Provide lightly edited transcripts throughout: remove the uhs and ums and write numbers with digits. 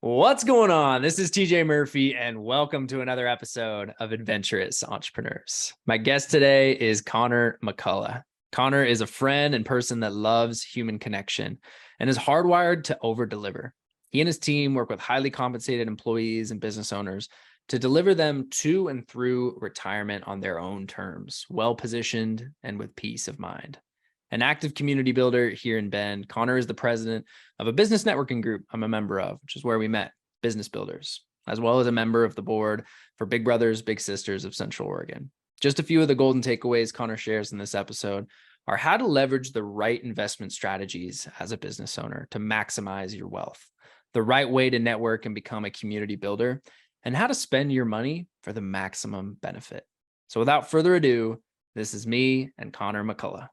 What's going on? This is TJ Murphy, and welcome to another episode of Adventurous Entrepreneurs. My guest today is Connor McCullough. Connor is a friend and person that loves human connection and is hardwired to overdeliver. He and his team work with highly compensated employees and business owners to deliver them to and through retirement on their own terms, well-positioned and with peace of mind. An active community builder here in Bend, Connor is the president of a business networking group I'm a member of, which is where we met, Business Builders, as well as a member of the board for Big Brothers, Big Sisters of Central Oregon. Just a few of the golden takeaways Connor shares in this episode are how to leverage the right investment strategies as a business owner to maximize your wealth, the right way to network and become a community builder, and how to spend your money for the maximum benefit. So without further ado, this is me and Connor McCullough.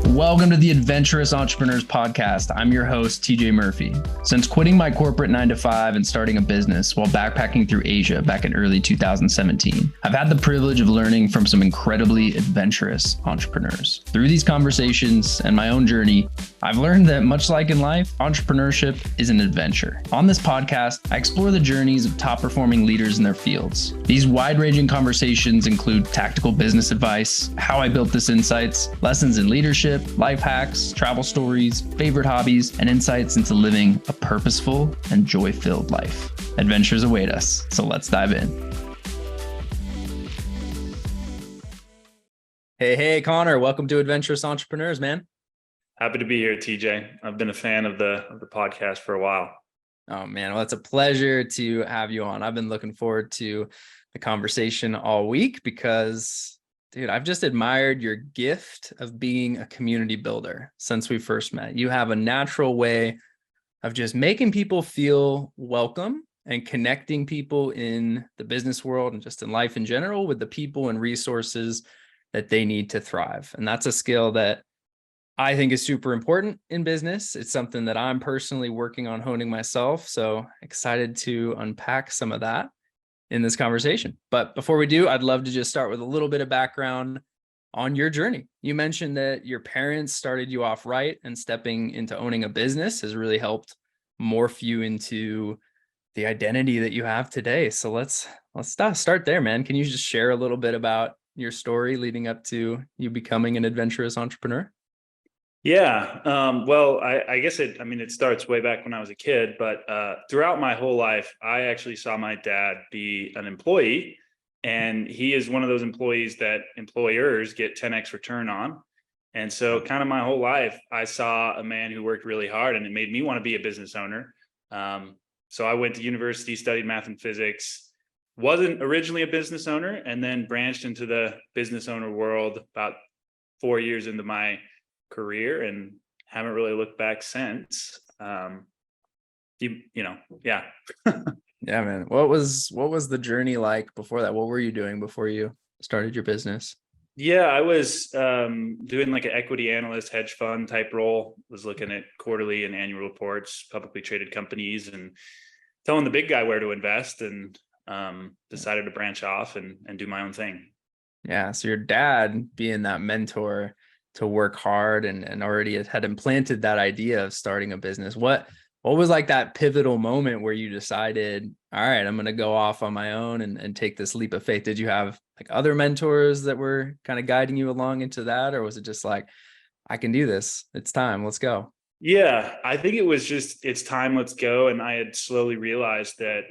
Welcome to the Adventurous Entrepreneurs Podcast. I'm your host, TJ Murphy. Since quitting my corporate 9-to-5 and starting a business while backpacking through Asia back in early 2017, I've had the privilege of learning from some incredibly adventurous entrepreneurs. Through these conversations and my own journey, I've learned that much like in life, entrepreneurship is an adventure. On this podcast, I explore the journeys of top-performing leaders in their fields. These wide-ranging conversations include tactical business advice, how I built this insights, lessons in leadership, life hacks, travel stories, favorite hobbies, and insights into living a purposeful and joy-filled life. Adventures await us, so let's dive in. Hey, Connor, welcome to Adventurous Entrepreneurs, man. Happy to be here, TJ. I've been a fan of the podcast for a while. Oh, man, well, it's a pleasure to have you on. I've been looking forward to the conversation all week because dude, I've just admired your gift of being a community builder since we first met. You have a natural way of just making people feel welcome and connecting people in the business world and just in life in general with the people and resources that they need to thrive. And that's a skill that I think is super important in business. It's something that I'm personally working on honing myself. So excited to unpack some of that in this conversation. But before we do, I'd love to just start with a little bit of background on your journey. You mentioned that your parents started you off right, and stepping into owning a business has really helped morph you into the identity that you have today. So let's start there, man. Can you just share a little bit about your story leading up to you becoming an adventurous entrepreneur? Yeah. Well, I guess it starts way back when I was a kid, but throughout my whole life, I actually saw my dad be an employee, and he is one of those employees that employers get 10x return on. And so kind of my whole life, I saw a man who worked really hard, and it made me want to be a business owner. So I went to university, studied math and physics, wasn't originally a business owner, and then branched into the business owner world about 4 years into my career and haven't really looked back since. Yeah. Yeah, man. What was the journey like before that? What were you doing before you started your business? Yeah, I was doing like an equity analyst, hedge fund type role, was looking at quarterly and annual reports, publicly traded companies, and telling the big guy where to invest, and decided to branch off and do my own thing. Yeah. So your dad being that mentor to work hard and already had implanted that idea of starting a business. What was like that pivotal moment where you decided, all right, I'm going to go off on my own and take this leap of faith? Did you have like other mentors that were kind of guiding you along into that? Or was it just like, I can do this. It's time. Let's go. Yeah, I think it was just, it's time, let's go. And I had slowly realized that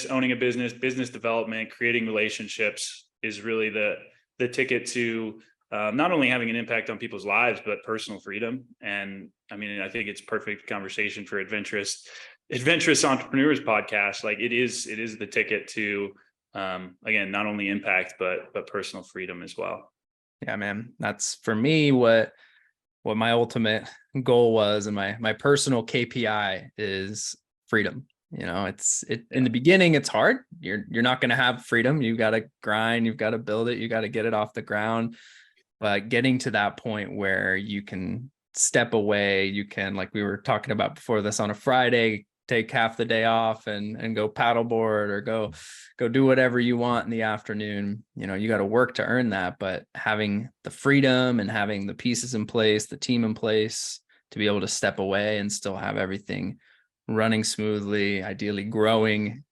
owning a business development, creating relationships is really the ticket to not only having an impact on people's lives, but personal freedom. And I think it's perfect conversation for Adventurous Entrepreneurs podcast. Like it is the ticket to, again, not only impact, but personal freedom as well. Yeah, man. That's for me what my ultimate goal was, and my personal KPI is freedom. In the beginning, it's hard. You're not going to have freedom. You've got to grind, you've got to build it, you got to get it off the ground. But getting to that point where you can step away, you can, like we were talking about before this on a Friday, take half the day off and go paddleboard or go do whatever you want in the afternoon. You got to work to earn that, but having the freedom and having the pieces in place, the team in place to be able to step away and still have everything running smoothly, ideally growing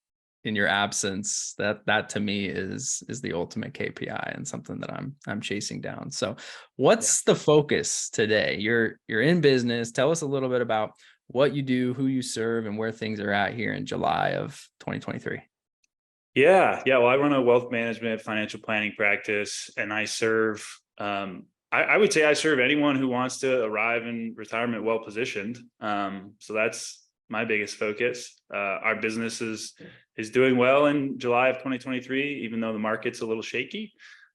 in your absence, that to me is the ultimate KPI and something that I'm chasing down. So what's the focus today? You're in business. Tell us a little bit about what you do, who you serve, and where things are at here in July of 2023. Yeah. Well, I run a wealth management financial planning practice, and I serve, I would say I serve anyone who wants to arrive in retirement well positioned. So that's my biggest focus. Our business is doing well in July of 2023, even though the market's a little shaky.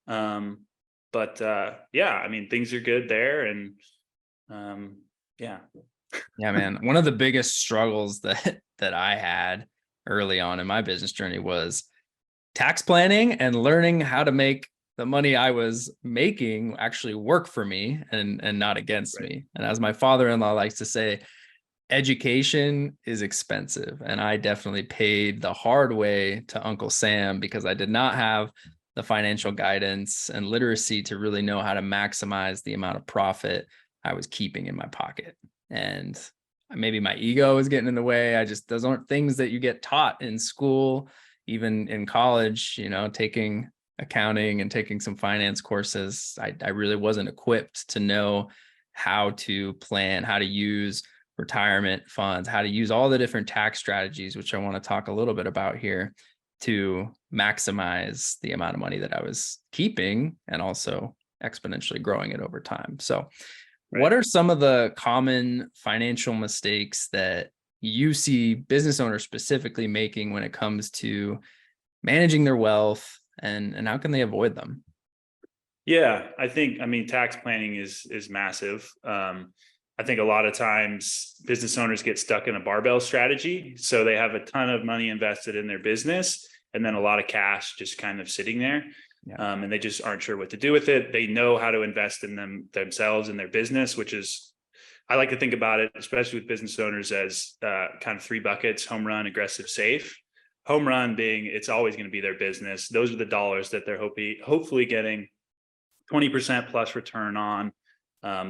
But I mean, things are good there. And yeah, man. One of the biggest struggles that I had early on in my business journey was tax planning and learning how to make the money I was making actually work for me and not against me. And as my father-in-law likes to say, education is expensive. And I definitely paid the hard way to Uncle Sam because I did not have the financial guidance and literacy to really know how to maximize the amount of profit I was keeping in my pocket. And maybe my ego was getting in the way. Those aren't things that you get taught in school, even in college, taking accounting and taking some finance courses. I really wasn't equipped to know how to plan, how to use retirement funds, how to use all the different tax strategies, which I want to talk a little bit about here, to maximize the amount of money that I was keeping and also exponentially growing it over time. So what are some of the common financial mistakes that you see business owners specifically making when it comes to managing their wealth, and how can they avoid them? Yeah, I mean, tax planning is massive. I think a lot of times business owners get stuck in a barbell strategy. So they have a ton of money invested in their business and then a lot of cash just kind of sitting there. Yeah. And they just aren't sure what to do with it. They know how to invest in themselves and their business, which is, I like to think about it, especially with business owners, as kind of 3 buckets: home run, aggressive, safe. Home run being it's always going to be their business. Those are the dollars that they're hopefully getting 20% plus return on.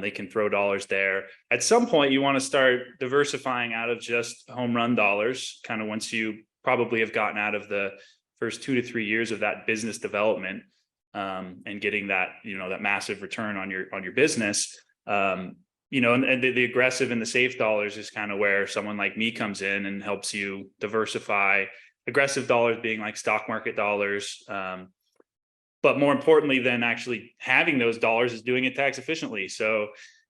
They can throw dollars there. At some point, you want to start diversifying out of just home run dollars, kind of once you probably have gotten out of the first 2 to 3 years of that business development, and getting that, that massive return on your business. And the aggressive and the safe dollars is kind of where someone like me comes in and helps you diversify. Aggressive dollars being like stock market dollars. But more importantly than actually having those dollars is doing it tax efficiently. So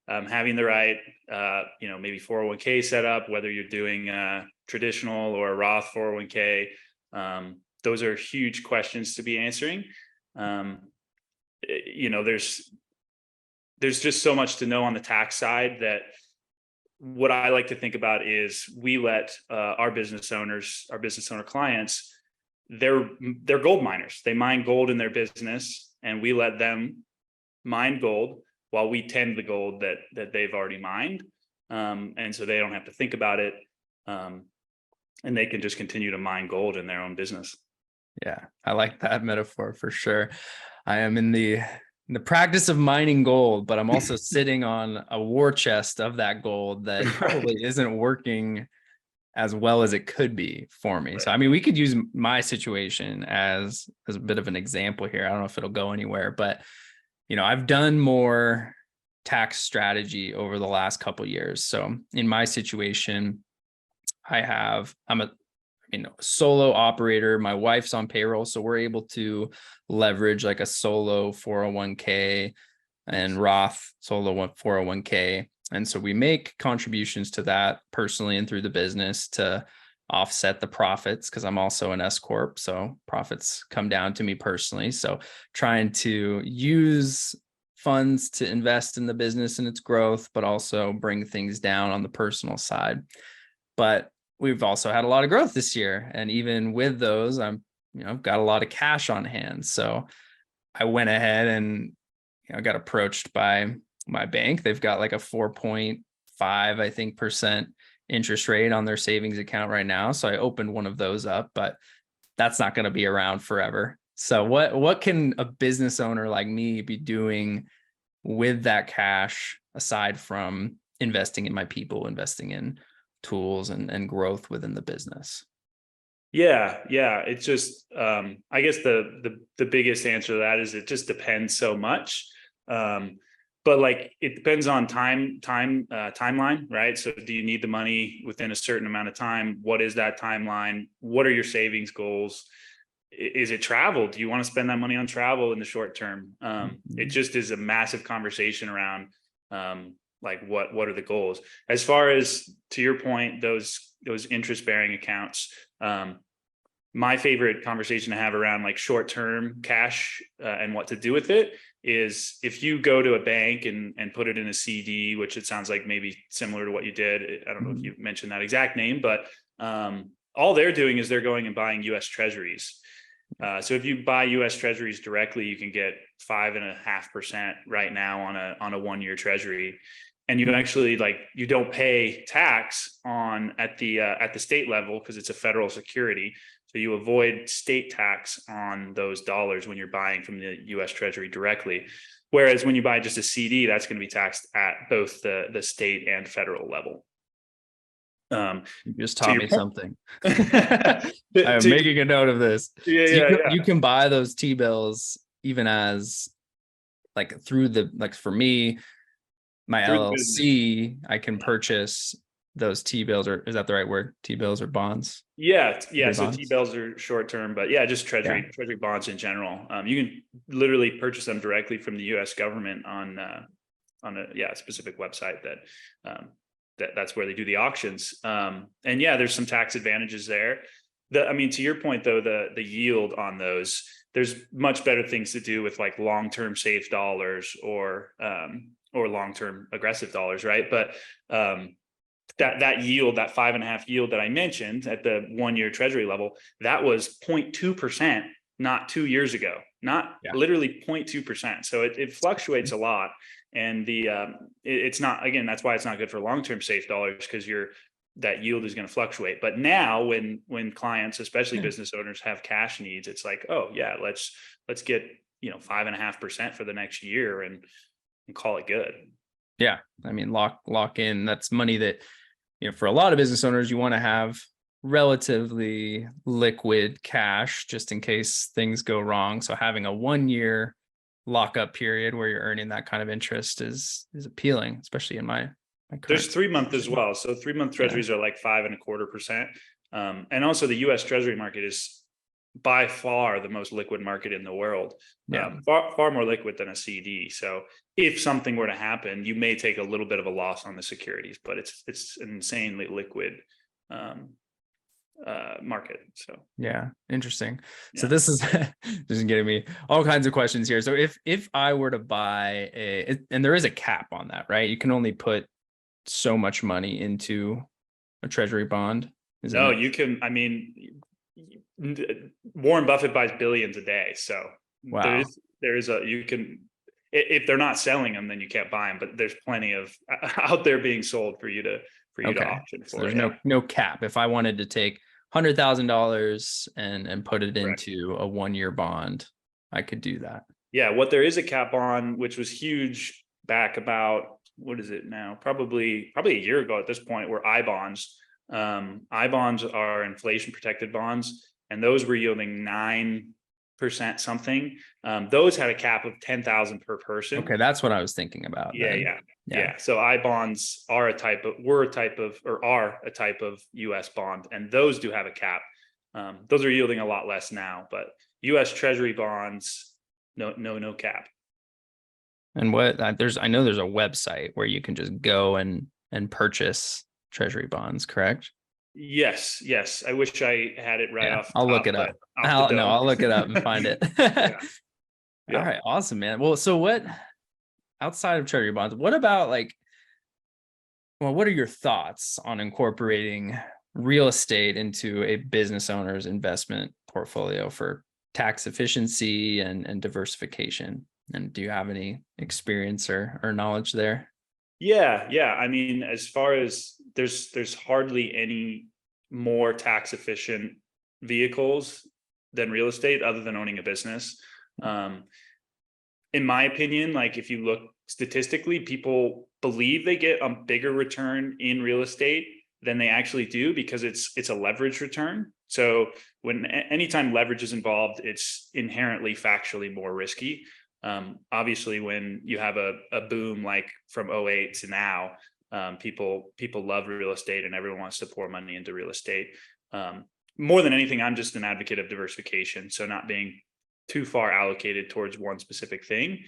having the right, maybe 401k set up, whether you're doing a traditional or a Roth 401k, those are huge questions to be answering. There's just so much to know on the tax side that what I like to think about is we let our business owner clients, they're gold miners. They mine gold in their business, and we let them mine gold while we tend the gold that they've already mined. And so they don't have to think about it. And they can just continue to mine gold in their own business. Yeah, I like that metaphor for sure. I am in the practice of mining gold, but I'm also sitting on a war chest of that gold that probably isn't working as well as it could be for me. So, I mean, we could use my situation as a bit of an example here. I don't know if it'll go anywhere, but, I've done more tax strategy over the last couple of years. So in my situation, I'm a solo operator. My wife's on payroll, so we're able to leverage like a solo 401k and Roth solo 401k. And so we make contributions to that personally and through the business to offset the profits, because I'm also an S Corp. So profits come down to me personally. So trying to use funds to invest in the business and its growth, but also bring things down on the personal side. But we've also had a lot of growth this year. And even with those, I've got a lot of cash on hand. So I went ahead and, got approached by my bank. They've got like a 4.5, I think, % interest rate on their savings account right now. So I opened one of those up, but that's not going to be around forever. So what can a business owner like me be doing with that cash aside from investing in my people, investing in tools and growth within the business? Yeah, it's just I guess the biggest answer to that is it just depends so much. But like it depends on timeline, right? So do you need the money within a certain amount of time? What is that timeline? What are your savings goals? Is it travel? Do you want to spend that money on travel in the short term? It just is a massive conversation around like what are the goals? As far as, to your point, those interest bearing accounts, my favorite conversation to have around like short term cash and what to do with it is if you go to a bank and put it in a CD, which it sounds like maybe similar to what you did. I don't know if you mentioned that exact name, but all they're doing is they're going and buying US Treasuries. So if you buy US Treasuries directly, you can get 5.5% right now on a 1-year Treasury. And you actually you don't pay tax on at the state level because it's a federal security. So you avoid state tax on those dollars when you're buying from the US Treasury directly. Whereas when you buy just a CD, that's going to be taxed at both the state and federal level. You just taught me something. I'm making a note of this. Yeah, you can buy those T-bills even as through for me, my LLC, I can purchase those T-bills, or is that the right word? T-bills or bonds? Yeah. So bonds? T-bills are short term, but yeah, just treasury bonds in general. You can literally purchase them directly from the U.S. government on a specific website that's where they do the auctions. And yeah, there's some tax advantages there. To your point though, the yield on those, there's much better things to do with like long-term safe dollars or long-term aggressive dollars, right? But that yield, that 5.5 yield that I mentioned at the 1-year Treasury level, that was 0.2% not 2 years ago, literally 0.2%. So it fluctuates a lot. And it's not, again, that's why it's not good for long-term safe dollars, because that yield is going to fluctuate. But now when clients, especially business owners, have cash needs, it's like, oh yeah, let's get 5.5% for the next year and call it good. Yeah. Lock in. That's money that, for a lot of business owners, you want to have relatively liquid cash just in case things go wrong. So having a 1-year lockup period where you're earning that kind of interest is appealing, especially in my There's 3-month as well. So 3-month treasuries are like 5.25%. And also the US Treasury market is by far the most liquid market in the world. Far more liquid than a CD. So if something were to happen, you may take a little bit of a loss on the securities, but it's an insanely liquid market. So interesting. So this is getting me all kinds of questions here. So if I were to buy and there is a cap on that, right? You can only put so much money into a treasury bond. You can. Warren Buffett buys billions a day. So you can, if they're not selling them, then you can't buy them, but there's plenty of out there being sold for you to auction for. So there's no cap. If I wanted to take $100,000 and put it into a 1-year bond, I could do that. Yeah. What there is a cap on, which was huge back about, what is it now? Probably a year ago at this point, were I bonds. I bonds are inflation protected bonds, and those were yielding 9% something. Those had a cap of 10,000 per person. Okay, that's what I was thinking about. Yeah. So I bonds are a type of US bond, and those do have a cap. Those are yielding a lot less now, but US Treasury bonds, no cap. And I know there's a website where you can just go and purchase treasury bonds, correct? Yes. I wish I had it right off. I'll look it up. I'll look it up and find it. All right, awesome, man. Well, so what outside of treasury bonds, what about what are your thoughts on incorporating real estate into a business owner's investment portfolio for tax efficiency and diversification? And do you have any experience or knowledge there? Yeah. As far as there's hardly any more tax efficient vehicles than real estate other than owning a business. In my opinion, like if you look statistically, people believe they get a bigger return in real estate than they actually do because it's a leverage return. So anytime leverage is involved, it's inherently factually more risky. Obviously, when you have a boom like from 2008 to now, people love real estate and everyone wants to pour money into real estate. More than anything, I'm just an advocate of diversification. So not being too far allocated towards one specific thing.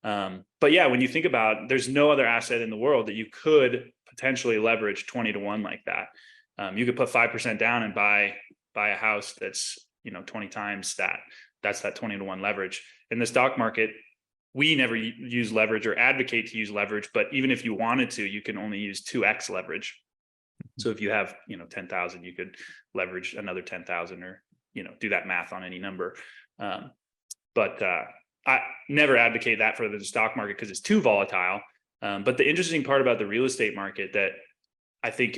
But yeah, when you think about, there's no other asset in the world that you could potentially leverage 20 to 1 like that. You could put 5% down and buy a house that's 20 times that. That's that 20 to 1 leverage. In the stock market, we never use leverage or advocate to use leverage, but even if you wanted to, you can only use 2x leverage. So if you have 10,000, you could leverage another 10,000, or do that math on any number. But I never advocate that for the stock market because it's too volatile. But the interesting part about the real estate market that I think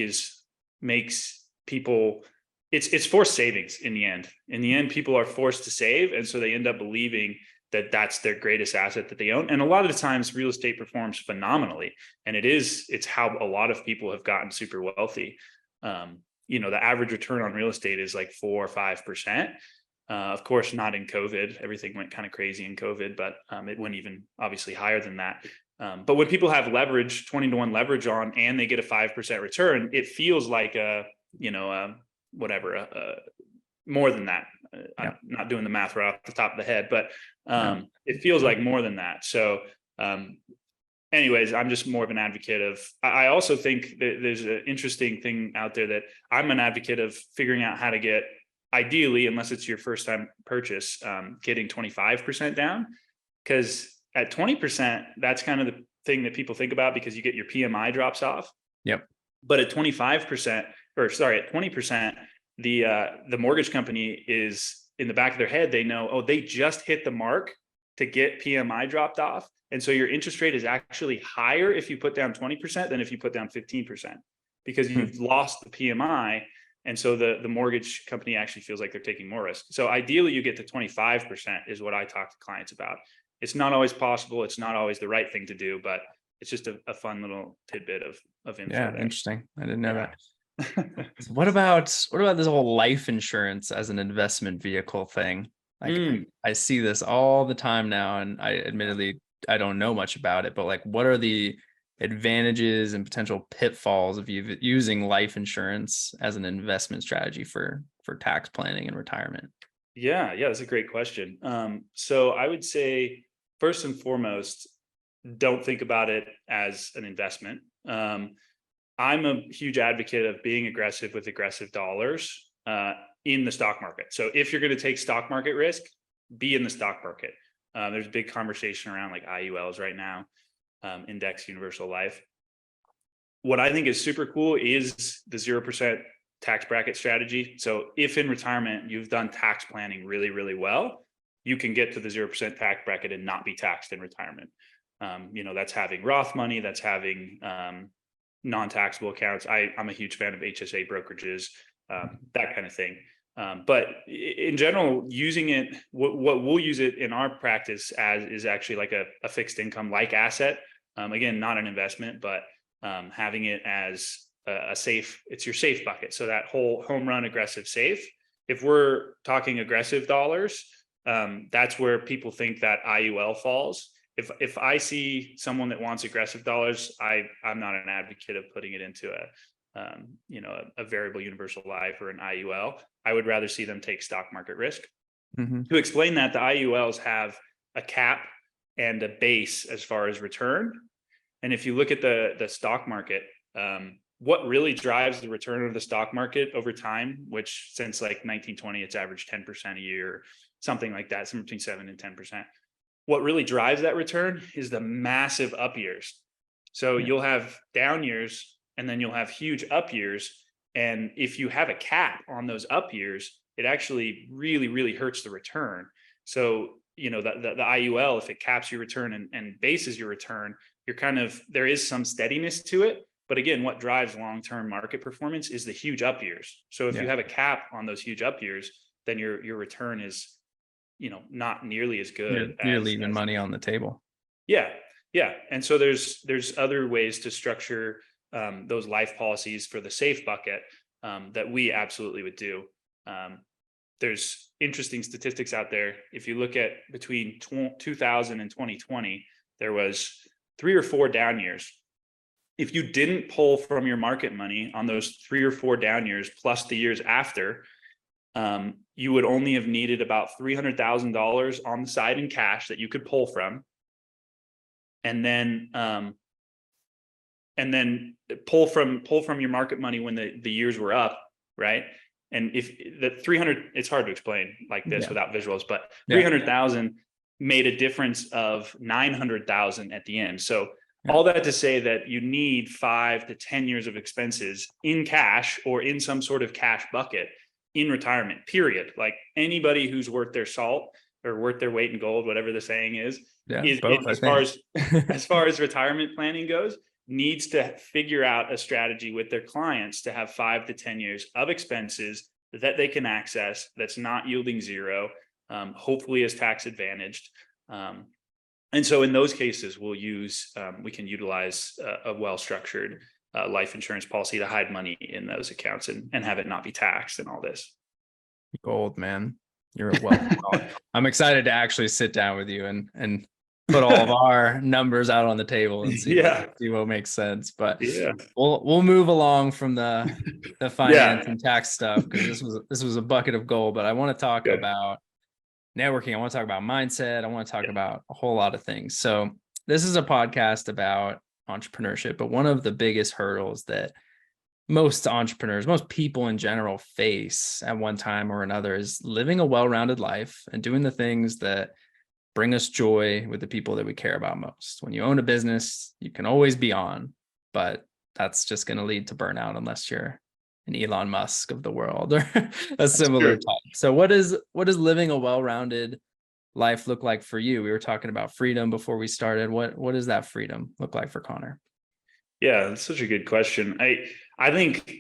makes people, it's forced savings in the end. In the end, people are forced to save. And so they end up believing that that's their greatest asset that they own. And a lot of the times real estate performs phenomenally. And it's how a lot of people have gotten super wealthy. The average return on real estate is like 4 or 5%. Of course, not in COVID. Everything went kind of crazy in COVID, but it went even obviously higher than that. But when people have leverage, 20 to 1 leverage on, and they get a 5% return, it feels like more than that. I'm not doing the math right off the top of the head, but it feels like more than that. So anyways, I'm just more of an advocate of, I also think that there's an interesting thing out there that I'm an advocate of figuring out how to get, ideally, unless it's your first time purchase, getting 25% down. Because at 20%, that's kind of the thing that people think about because you get your PMI drops off. Yep. But at 20%, the mortgage company is in the back of their head. They know, oh, they just hit the mark to get PMI dropped off. And so your interest rate is actually higher if you put down 20% than if you put down 15%, because you've lost the PMI. And so the mortgage company actually feels like they're taking more risk. So ideally you get to 25% is what I talk to clients about. It's not always possible. It's not always the right thing to do, but it's just a fun little tidbit of info. Yeah, there. interesting. I didn't know that. So what about this whole life insurance as an investment vehicle thing? Like I see this all the time now, and I don't know much about it, but like, what are the advantages and potential pitfalls of using life insurance as an investment strategy for tax planning and retirement? Yeah, that's a great question. So I would say, first and foremost, don't think about it as an investment. I'm a huge advocate of being aggressive with aggressive dollars in the stock market. So if you're going to take stock market risk, be in the stock market. There's a big conversation around like IULs right now, Index Universal Life. What I think is super cool is the 0% tax bracket strategy. So if in retirement you've done tax planning really, really well, you can get to the 0% tax bracket and not be taxed in retirement. That's having Roth money, that's having non-taxable accounts. I'm a huge fan of HSA brokerages, that kind of thing. But in general, using it, what we'll use it in our practice as is actually like a fixed income like asset. Again, not an investment, but having it as a safe, it's your safe bucket. So that whole home run aggressive safe, if we're talking aggressive dollars, that's where people think that IUL falls. If I see someone that wants aggressive dollars, I'm not an advocate of putting it into a variable universal life or an IUL. I would rather see them take stock market risk. To explain that, the IULs have a cap and a base as far as return. And if you look at the stock market, what really drives the return of the stock market over time, which since like 1920, it's averaged 10% a year, something like that, somewhere between 7 and 10%. What really drives that return is the massive up years. So you'll have down years and then you'll have huge up years. And if you have a cap on those up years, it actually really, really hurts the return. So, the IUL, if it caps your return and bases your return, there is some steadiness to it. But again, what drives long-term market performance is the huge up years. So if you have a cap on those huge up years, then your return is, not nearly as good You're as leaving money on the table. yeah. Yeah. And so there's other ways to structure those life policies for the safe bucket that we absolutely would do. There's interesting statistics out there. If you look at between 2000 and 2020, there was 3 or 4 down years. If you didn't pull from your market money on those 3 or 4 down years, plus the years after, you would only have needed about $300,000 on the side in cash that you could pull from. And then pull from your market money when the years were up, right? And if the 300, it's hard to explain like this without visuals, but 300,000 made a difference of 900,000 at the end. So all that to say that you need 5 to 10 years of expenses in cash or in some sort of cash bucket in retirement, period. Like anybody who's worth their salt or worth their weight in gold, whatever the saying is both, as far as retirement planning goes, needs to figure out a strategy with their clients to have 5 to 10 years of expenses that they can access, that's not yielding zero, hopefully is tax advantaged. And so in those cases, we can utilize a well-structured life insurance policy to hide money in those accounts and have it not be taxed and all this. Gold, man. You're welcome. I'm excited to actually sit down with you and put all of our numbers out on the table and see what makes sense. But we'll move along from the finance and tax stuff, because this was a bucket of gold. But I want to talk about networking. I want to talk about mindset. I want to talk about a whole lot of things. So this is a podcast about entrepreneurship, but one of the biggest hurdles that most entrepreneurs, most people in general face at one time or another is living a well-rounded life and doing the things that bring us joy with the people that we care about most. When you own a business, you can always be on, but that's just going to lead to burnout unless you're an Elon Musk of the world or a similar type. So what is living a well-rounded life look like for you? We were talking about freedom before we started. What does that freedom look like for Connor? Yeah, that's such a good question. I think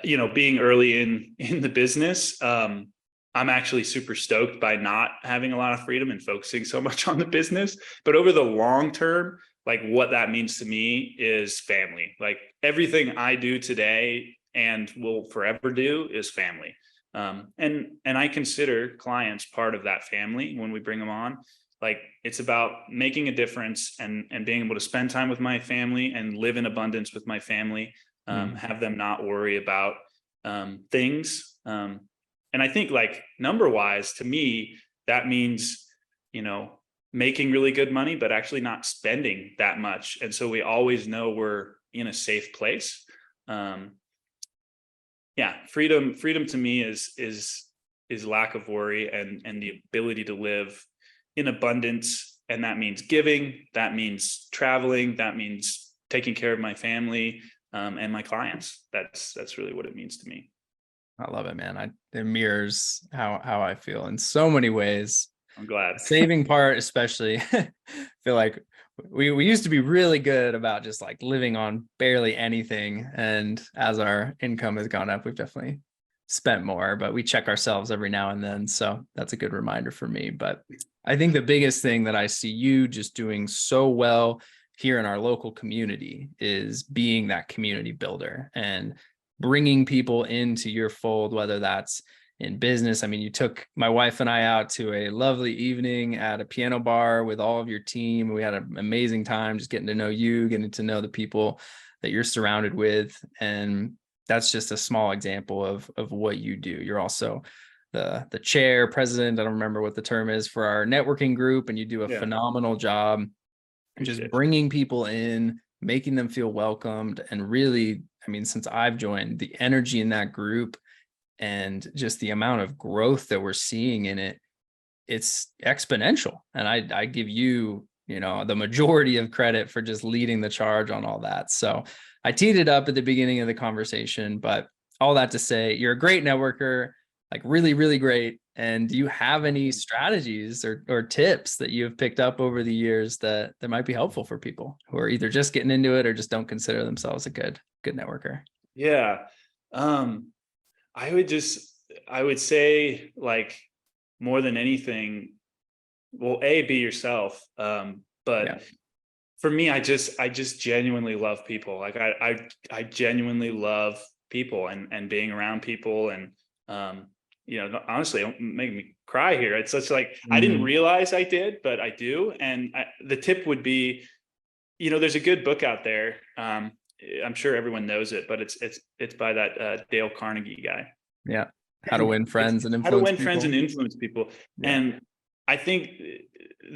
being early in the business, I'm actually super stoked by not having a lot of freedom and focusing so much on the business. But over the long term, like what that means to me is family. Like everything I do today and will forever do is family. And I consider clients part of that family when we bring them on. Like it's about making a difference and being able to spend time with my family and live in abundance with my family, have them not worry about things. And I think like number wise, to me, that means, making really good money, but actually not spending that much. And so we always know we're in a safe place. Freedom to me is lack of worry and the ability to live in abundance. And that means giving, that means traveling, that means taking care of my family and my clients. That's really what it means to me. I love it, man. It mirrors how I feel in so many ways. I'm glad. Saving part, especially, I feel like we used to be really good about just like living on barely anything. And as our income has gone up, we've definitely spent more, but we check ourselves every now and then. So that's a good reminder for me. But I think the biggest thing that I see you just doing so well here in our local community is being that community builder and bringing people into your fold, whether that's in business. I mean, you took my wife and I out to a lovely evening at a piano bar with all of your team. We had an amazing time just getting to know you, getting to know the people that you're surrounded with. And that's just a small example of what you do. You're also the chair, president, I don't remember what the term is, for our networking group. And you do a phenomenal job just bringing people in, making them feel welcomed. And really, I mean, since I've joined, the energy in that group and just the amount of growth that we're seeing in it, it's exponential. And I give you, the majority of credit for just leading the charge on all that. So I teed it up at the beginning of the conversation, but all that to say, you're a great networker, like really, really great. And do you have any strategies or tips that you have picked up over the years that might be helpful for people who are either just getting into it or just don't consider themselves a good networker? Yeah. Um, I would say, like, more than anything, well, be yourself. Yeah. But for me, I just genuinely love people. Like, I genuinely love people and being around people. And, honestly, don't make me cry here. It's such, like, I didn't Mm, realize I did, but I do. And the tip would be, there's a good book out there. I'm sure everyone knows it, but it's by that Dale Carnegie guy. yeah. How to And win it's friends and how to influence win friends and people. influence people. Yeah. And I think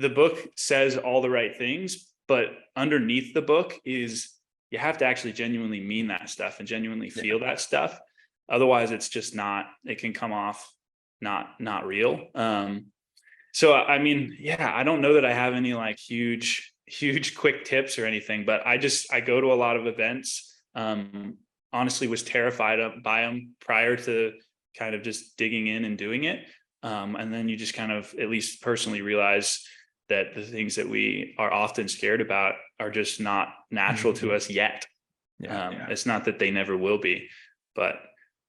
the book says all the right things, but underneath the book is, you have to actually genuinely mean that stuff and genuinely Yeah. feel that stuff. Otherwise, it's just not, it can come off not real. So I mean, yeah, I don't know that I have any, like, huge quick tips or anything, but I go to a lot of events. Honestly, was terrified by them prior to kind of just digging in and doing it. And then you just kind of, at least personally, realize that the things that we are often scared about are just not natural to Mhm. us yet. Yeah. It's not that they never will be, but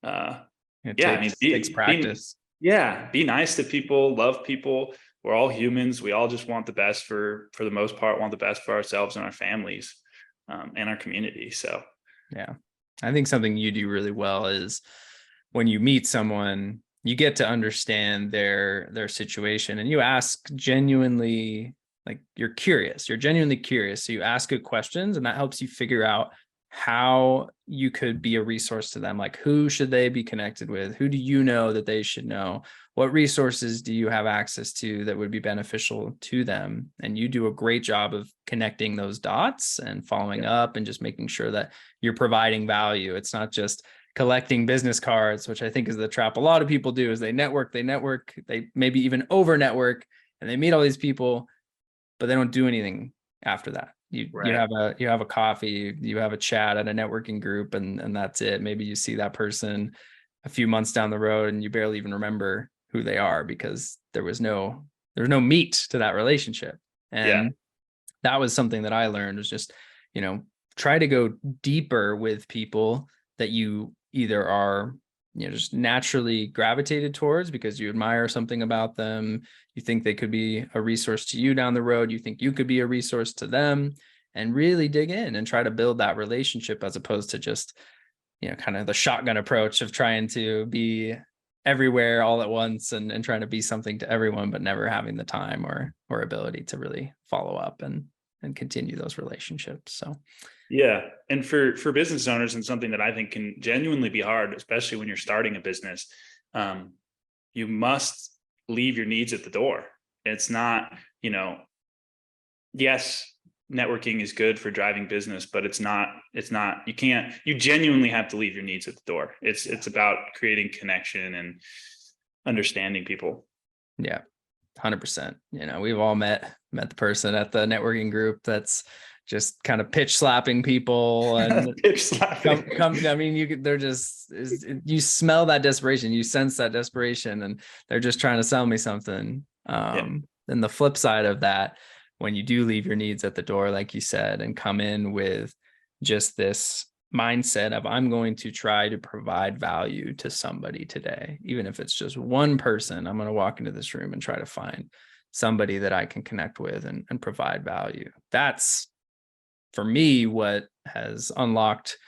It yeah, I mean, takes practice. yeah, be nice to people, love people. We're all humans. We all just want the best, for the most part, want the best for ourselves and our families, and our community. So Yeah. I think something you do really well is when you meet someone, you get to understand their situation and you ask genuinely, like, you're genuinely curious. So you ask good questions and that helps you figure out how you could be a resource to them. Like, who should they be connected with? Who do you know that they should know? What resources do you have access to that would be beneficial to them? And you do a great job of connecting those dots and following yeah, up and just making sure that you're providing value. It's not just collecting business cards, which I think is the trap a lot of people do, is they network, they maybe even over network, and they meet all these people, but they don't do anything after that. You right. have a coffee, you have a chat at a networking group, and that's it. Maybe you see that person a few months down the road and you barely even remember who they are because there's no meat to that relationship. Yeah, And that was something that I learned, was just, try to go deeper with people that you either are, just naturally gravitated towards because you admire something about them. You think they could be a resource to you down the road. You think you could be a resource to them, and really dig in and try to build that relationship as opposed to just, kind of the shotgun approach of trying to be everywhere all at once and trying to be something to everyone, but never having the time or ability to really follow up and continue those relationships. So yeah. And for business owners, and something that I think can genuinely be hard, especially when you're starting a business, um, you must leave your needs at the door. It's not, yes, networking is good for driving business, but it's not, you genuinely have to leave your needs at the door. It's about creating connection and understanding people. yeah, 100%. We've all met the person at the networking group that's just kind of pitch slapping people and Pitch slapping. I mean, they're just, you smell that desperation, you sense that desperation, and they're just trying to sell me something. Yeah, Then the flip side of that, when you do leave your needs at the door, like you said, and come in with just this mindset of, I'm going to try to provide value to somebody today, even if it's just one person. I'm going to walk into this room and try to find somebody that I can connect with and provide value. That's, for me, what has unlocked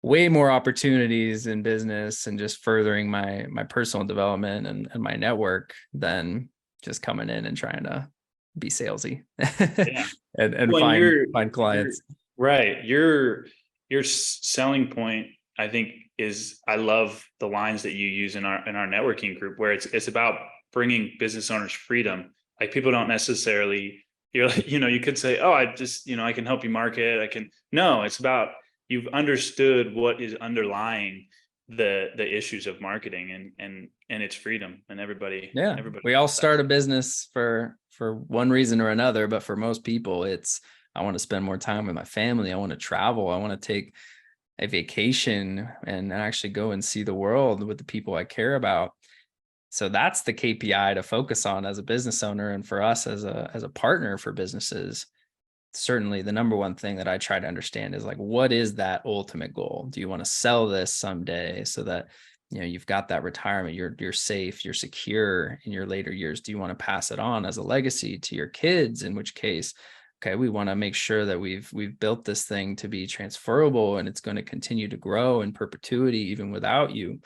way more opportunities in business and just furthering my personal development and my network than just coming in and trying to be salesy yeah. and Well, and find you're clients. right. Your selling point, I think, is, I love the lines that you use in our networking group, where it's about bringing business owners freedom. Like, people don't necessarily, you could say, oh, I just, I can help you market. No, it's about, you've understood what is underlying the issues of marketing, and it's freedom, and Yeah, everybody we all wants that. start a business for one reason or another, but for most people, it's, I want to spend more time with my family. I want to travel. I want to take a vacation and actually go and see the world with the people I care about. So that's the KPI to focus on as a business owner. And for us as a partner for businesses, certainly the number one thing that I try to understand is like, what is that ultimate goal? Do you want to sell this someday so that, you've got that retirement, you're safe, you're secure in your later years? Do you want to pass it on as a legacy to your kids? In which case, okay, we want to make sure that we've built this thing to be transferable and it's going to continue to grow in perpetuity even without you.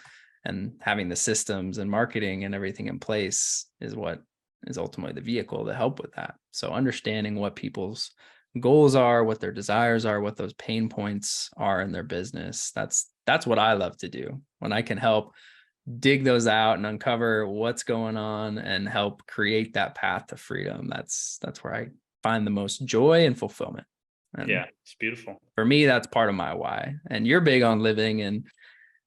And having the systems and marketing and everything in place is what is ultimately the vehicle to help with that. So understanding what people's goals are, what their desires are, what those pain points are in their business. That's what I love to do. When I can help dig those out and uncover what's going on and help create that path to freedom. That's where I find the most joy and fulfillment. And yeah, it's beautiful. For me, that's part of my why. And you're big on living and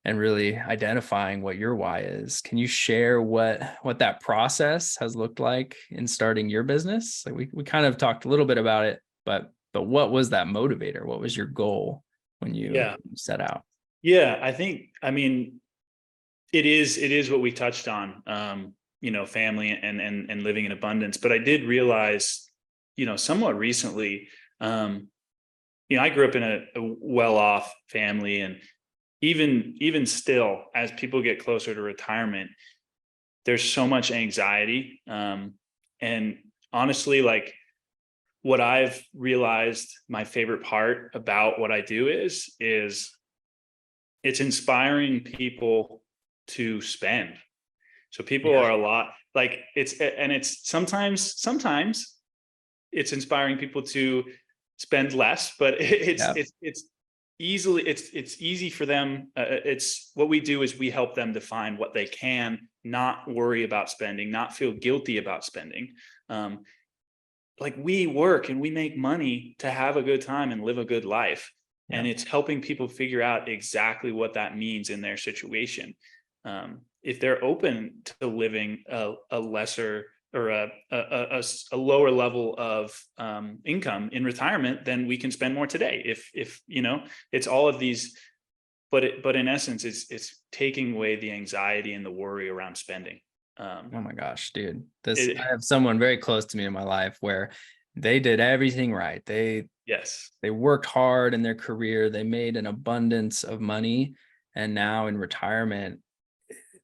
really identifying what your why is. Can you share what that process has looked like in starting your business? Like we kind of talked a little bit about it, but what was that motivator? What was your goal when you set out? Yeah, I mean, it is what we touched on, family and living in abundance. But I did realize, somewhat recently, I grew up in a well-off family, and even still, as people get closer to retirement, there's so much anxiety. And honestly, like, what I've realized my favorite part about what I do is it's inspiring people to spend. So people are a lot like it's sometimes it's inspiring people to spend less, but it's easy for them. It's what we do is we help them define what they can, not worry about spending, not feel guilty about spending. Like, we work and we make money to have a good time and live a good life. Yeah. And it's helping people figure out exactly what that means in their situation. If they're open to living a lesser or a lower level of income in retirement, then we can spend more today. If it's all of these, but in essence, it's taking away the anxiety and the worry around spending. Oh my gosh, dude. I have someone very close to me in my life where they did everything right. They worked hard in their career. They made an abundance of money. And now in retirement,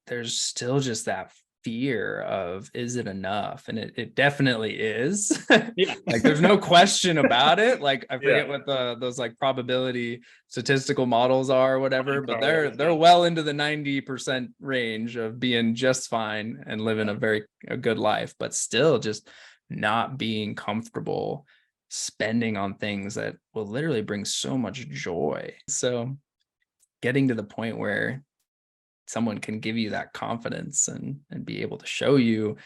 there's still just that fear of, is it enough? And it definitely is. Yeah. Like, there's no question about it. Like, I forget what those like probability statistical models are or whatever, but they're well into the 90% range of being just fine and living a good life, but still just not being comfortable spending on things that will literally bring so much joy. So getting to the point where someone can give you that confidence and be able to show you,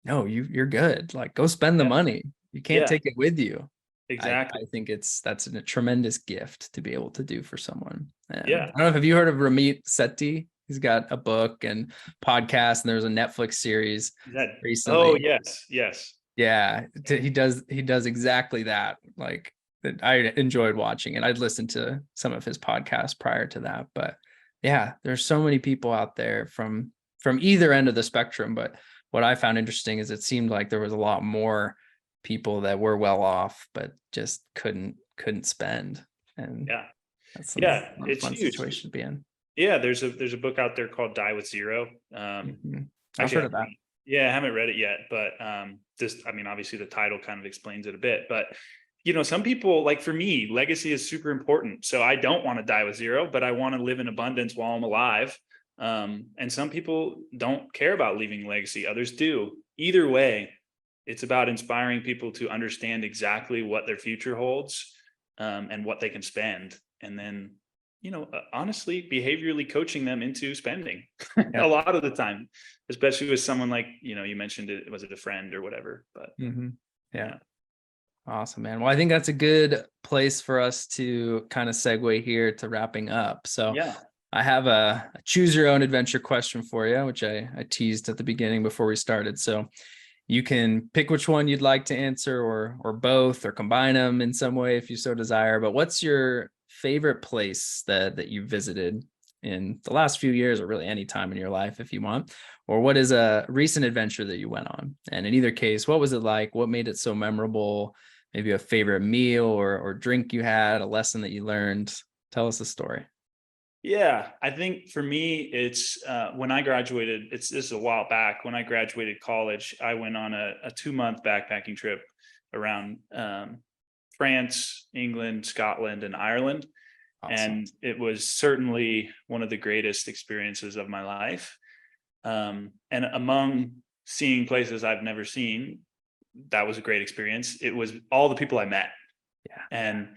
no, you're good. Like, go spend the money. You can't take it with you. Exactly. I think that's a tremendous gift to be able to do for someone. And Yeah. I don't know, have you heard of Ramit Sethi? He's got a book and podcast, and there's a Netflix series recently. Oh, yes. Yeah, he does exactly that. Like, I enjoyed watching it. I'd listened to some of his podcasts prior to that, but yeah, there's so many people out there from either end of the spectrum. But what I found interesting is it seemed like there was a lot more people that were well off, but just couldn't spend. And that's a fun huge situation to be in. Yeah, there's a book out there called Die with Zero. I've heard of that. Yeah, I haven't read it yet, but obviously the title kind of explains it a bit. But some people, like, for me, legacy is super important. So I don't want to die with zero, but I want to live in abundance while I'm alive. And some people don't care about leaving legacy. Others do. Either way, it's about inspiring people to understand exactly what their future holds, and what they can spend. And then, honestly, behaviorally coaching them into spending a lot of the time, especially with someone like, you mentioned it, was it a friend or whatever, but yeah. Awesome, man. Well, I think that's a good place for us to kind of segue here to wrapping up. So I have a choose your own adventure question for you, which I teased at the beginning before we started. So you can pick which one you'd like to answer, or both, or combine them in some way if you so desire. But what's your favorite place that you visited in the last few years, or really any time in your life if you want? Or what is a recent adventure that you went on? And in either case, what was it like? What made it so memorable? Maybe a favorite meal or drink you had, a lesson that you learned. Tell us a story. Yeah, I think for me, it's when I graduated, this is a while back. When I graduated college, I went on a 2-month backpacking trip around France, England, Scotland, and Ireland. Awesome. And it was certainly one of the greatest experiences of my life. And among seeing places I've never seen, that was a great experience. It was all the people I met. Yeah. And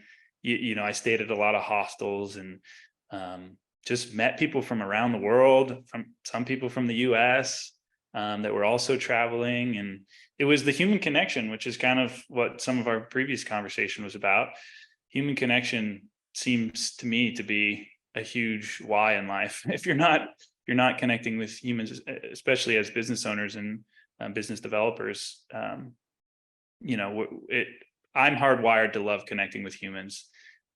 I stayed at a lot of hostels and just met people from around the world, from some people from the US that were also traveling. And it was the human connection, which is kind of what some of our previous conversation was about. Human connection seems to me to be a huge why in life. If you're not connecting with humans, especially as business owners and business developers, I'm hardwired to love connecting with humans.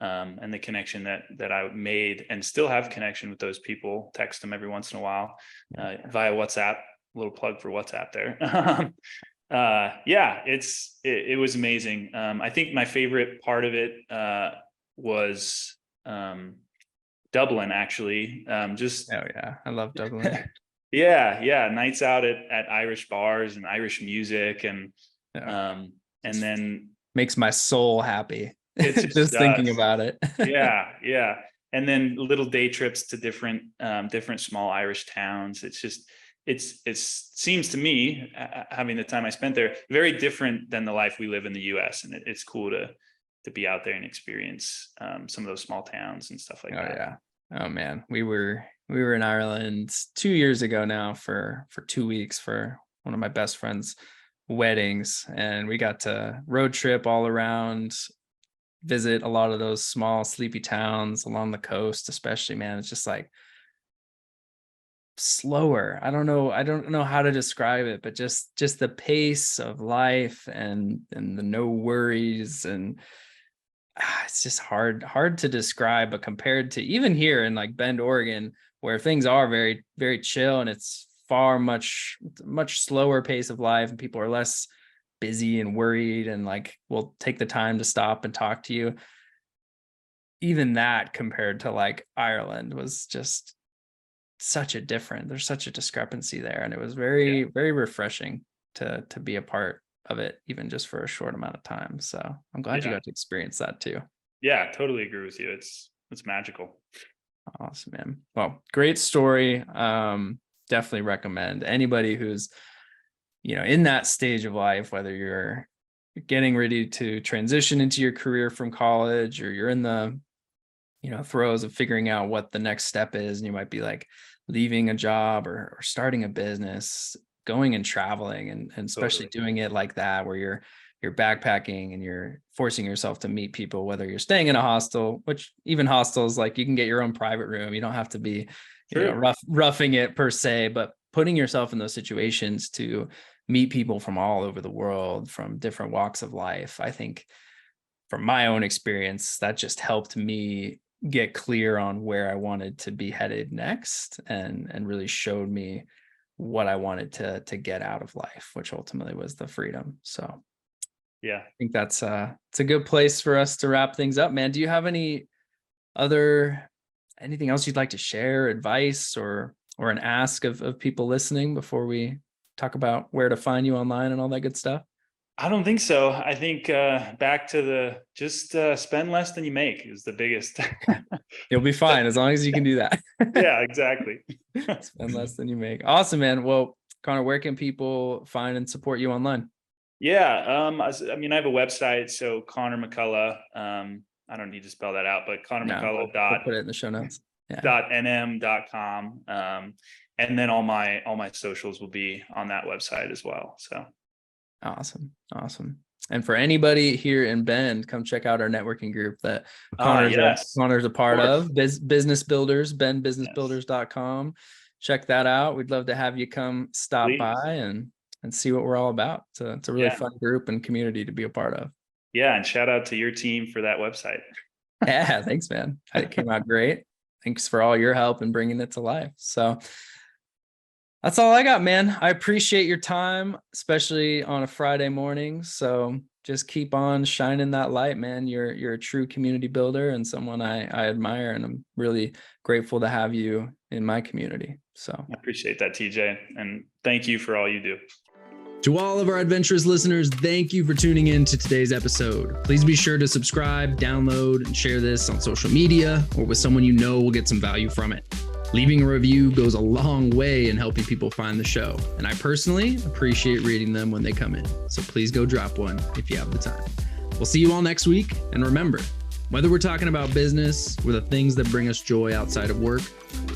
And the connection that I made and still have connection with those people, text them every once in a while via WhatsApp. A little plug for WhatsApp there. It was amazing. I think my favorite part of it was Dublin, actually. Oh yeah, I love Dublin. Yeah, nights out at Irish bars and Irish music, and Yeah. and then Makes my soul happy. it just Just thinking does. about it. Yeah. And then little day trips to different small Irish towns. It seems to me, having the time I spent there, very different than the life we live in the US. And it's cool to be out there and experience some of those small towns and stuff like Oh that. yeah. Oh man. We were in Ireland 2 years ago now for 2 weeks for one of my best friends' weddings. And we got to road trip all around, visit a lot of those small sleepy towns along the coast, especially, man. It's just like slower. I don't know how to describe it, but just the pace of life and the no worries, and it's just hard to describe. But compared to even here in like Bend, Oregon, where things are very, very chill, and it's much slower pace of life, and people are less busy and worried, and like will take the time to stop and talk to you. Even that compared to like Ireland was just there's such a discrepancy there. And it was Yeah. very, very refreshing to be a part of it, even just for a short amount of time. So I'm glad you Yeah. got to experience that too. Yeah, totally agree with you. It's magical. Awesome, man. Well, great story. Definitely recommend anybody who's, in that stage of life, whether you're getting ready to transition into your career from college, or you're in the throes of figuring out what the next step is, and you might be like leaving a job or starting a business, going and traveling, and especially Totally. doing it like that, where you're backpacking and you're forcing yourself to meet people, whether you're staying in a hostel, which even hostels, like you can get your own private room. You don't have to be, True. roughing it per se, but putting yourself in those situations to meet people from all over the world, from different walks of life. I think from my own experience, that just helped me get clear on where I wanted to be headed next, and really showed me what I wanted to get out of life, which ultimately was the freedom. So Yeah. I think it's a good place for us to wrap things up, man. Do you have anything else you'd like to share, advice or an ask of people listening before we talk about where to find you online and all that good stuff? I don't think so. I think back to the just spend less than you make is the biggest. You'll be fine as long as you can do that. Yeah, exactly. Spend less than you make. Awesome, man. Well, Connor, where can people find and support you online? Yeah. I mean, I have a website, so Connor McCullough. I don't need to spell that out, but Connor No, McCullough we'll put it in the show notes. Yeah. .nm.com. And then all my socials will be on that website as well. So Awesome. And for anybody here in Bend, come check out our networking group that Connor's yes, a of part course. of. Business Builders, Yes, benbusinessbuilders.com. Check that out. We'd love to have you come stop by please. and see what we're all about. So it's a really Yeah. fun group and community to be a part of. Yeah. And shout out to your team for that website. Yeah, thanks, man. It came out great. thanks for all your help in bringing it to life. So that's all I got, man. I appreciate your time, especially on a Friday morning. So just keep on shining that light, man. You're a true community builder and someone I admire, and I'm really grateful to have you in my community. So I appreciate that, TJ, and thank you for all you do. To all of our Adventurous listeners, thank you for tuning in to today's episode. Please be sure to subscribe, download, and share this on social media or with someone you know will get some value from it. Leaving a review goes a long way in helping people find the show, and I personally appreciate reading them when they come in. So please go drop one if you have the time. We'll see you all next week, and remember, whether we're talking about business or the things that bring us joy outside of work,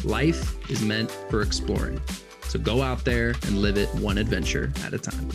life is meant for exploring. So go out there and live it one adventure at a time.